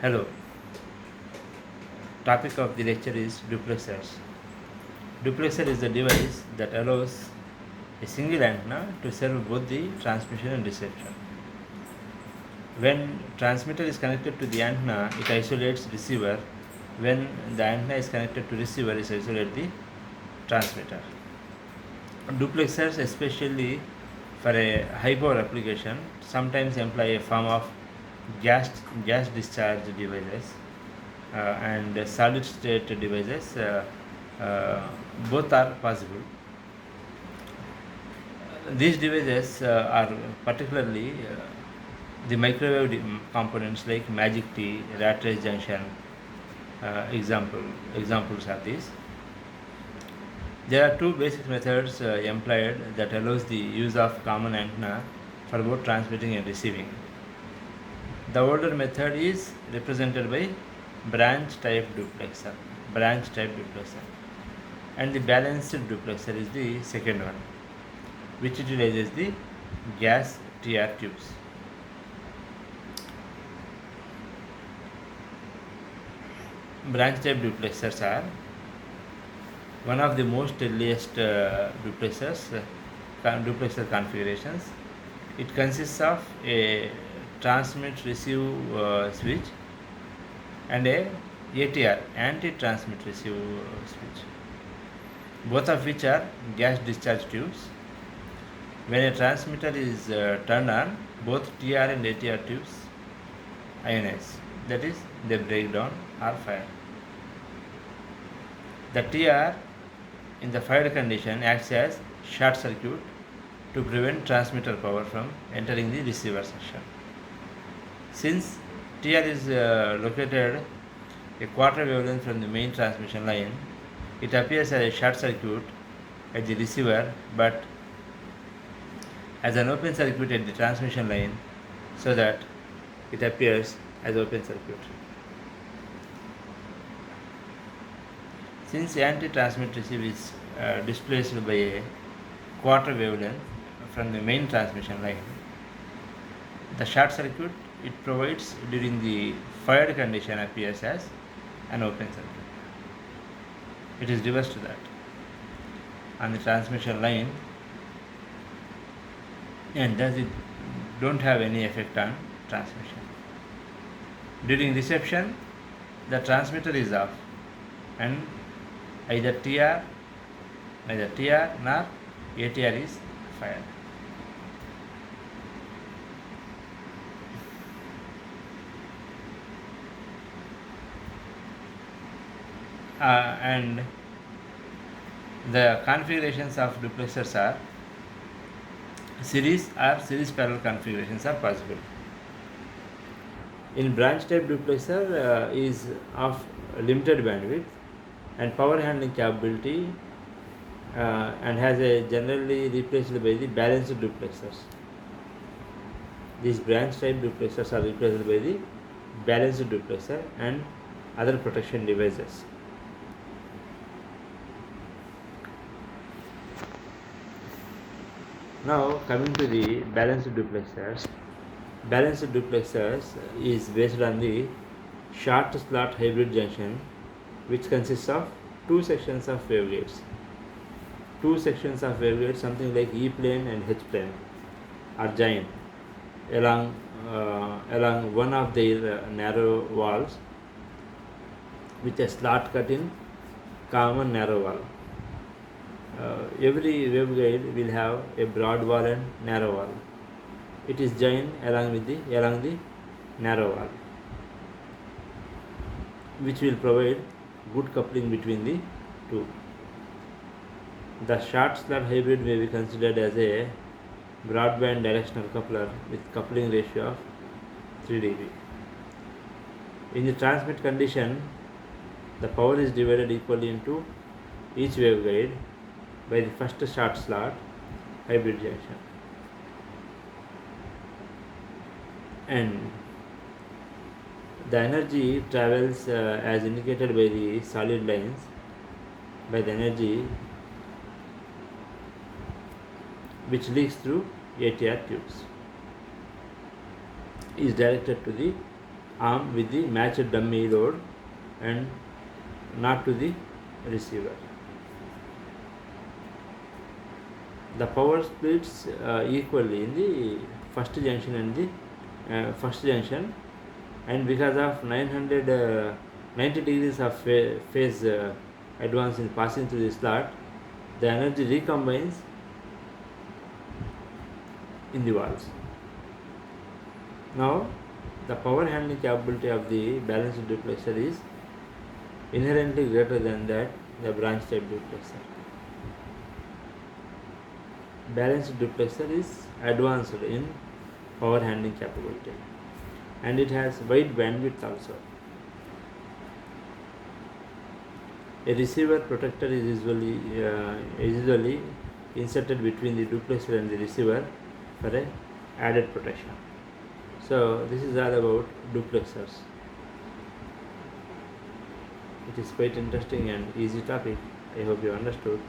Hello, topic of the lecture is duplexers. Duplexer is the device that allows a single antenna to serve both the transmission and reception. When transmitter is connected to the antenna, it isolates receiver. When the antenna is connected to receiver, it isolates the transmitter. Duplexers, especially for a high power application, sometimes employ a form of gas, gas discharge devices and solid state devices. Both are possible. These devices are particularly the microwave components like Magic T, rat race junction. Examples are these. There are two basic methods employed that allows the use of common antenna for both transmitting and receiving. The older method is represented by branch type duplexer, and the balanced duplexer is the second one, which utilizes the gas TR tubes. Branch type duplexers are one of the most earliest duplexer configurations. It consists of a transmit receive switch and a ATR, anti-transmit receive switch, both of which are gas discharge tubes. When a transmitter is turned on, both TR and ATR tubes ionize, that is, they break down or fire. The TR in the fired condition acts as short circuit to prevent transmitter power from entering the receiver section. Since TR is located a quarter wavelength from the main transmission line, it appears as a short circuit at the receiver but as an open circuit at the transmission line, so that it appears as open circuit. Since anti-transmit receive is displaced by a quarter wavelength from the main transmission line, the short circuit it provides during the fired condition appears as an open circuit. It is reversed to that on the transmission line, and thus it don't have any effect on transmission. During reception, the transmitter is off and neither TR nor ATR is fired. And the configurations of duplexers are series or series parallel configurations are possible. In branch type duplexer is of limited bandwidth and power handling capability and has a generally replaced by the balanced duplexers. These branch type duplexers are replaced by the balanced duplexer and other protection devices. Now coming to the balanced duplexers. Balanced duplexers is based on the short slot hybrid junction, which consists of two sections of waveguides. Two sections of waveguides, something like E plane and H plane, are joined along one of their narrow walls with a slot cut in common narrow wall. Every waveguide will have a broad wall and narrow wall. It is joined along the narrow wall, which will provide good coupling between the two. The short slot hybrid may be considered as a broadband directional coupler with coupling ratio of 3 dB. In the transmit condition, the power is divided equally into each waveguide by the first short slot hybrid junction, and the energy travels as indicated by the solid lines by the energy which leaks through ATR tubes is directed to the arm with the matched dummy load and not to the receiver. The power splits equally in the first junction and the first junction, and because of 90 degrees of phase advance in passing through the slot, the energy recombines in the valves. Now, the power handling capability of the balanced duplexer is inherently greater than that the branch type duplexer. Balanced duplexer is advanced in power handling capability, and it has wide bandwidth also. A receiver protector is usually inserted between the duplexer and the receiver for a added protection. So this is all about duplexers. It is quite interesting and easy topic. I hope you understood.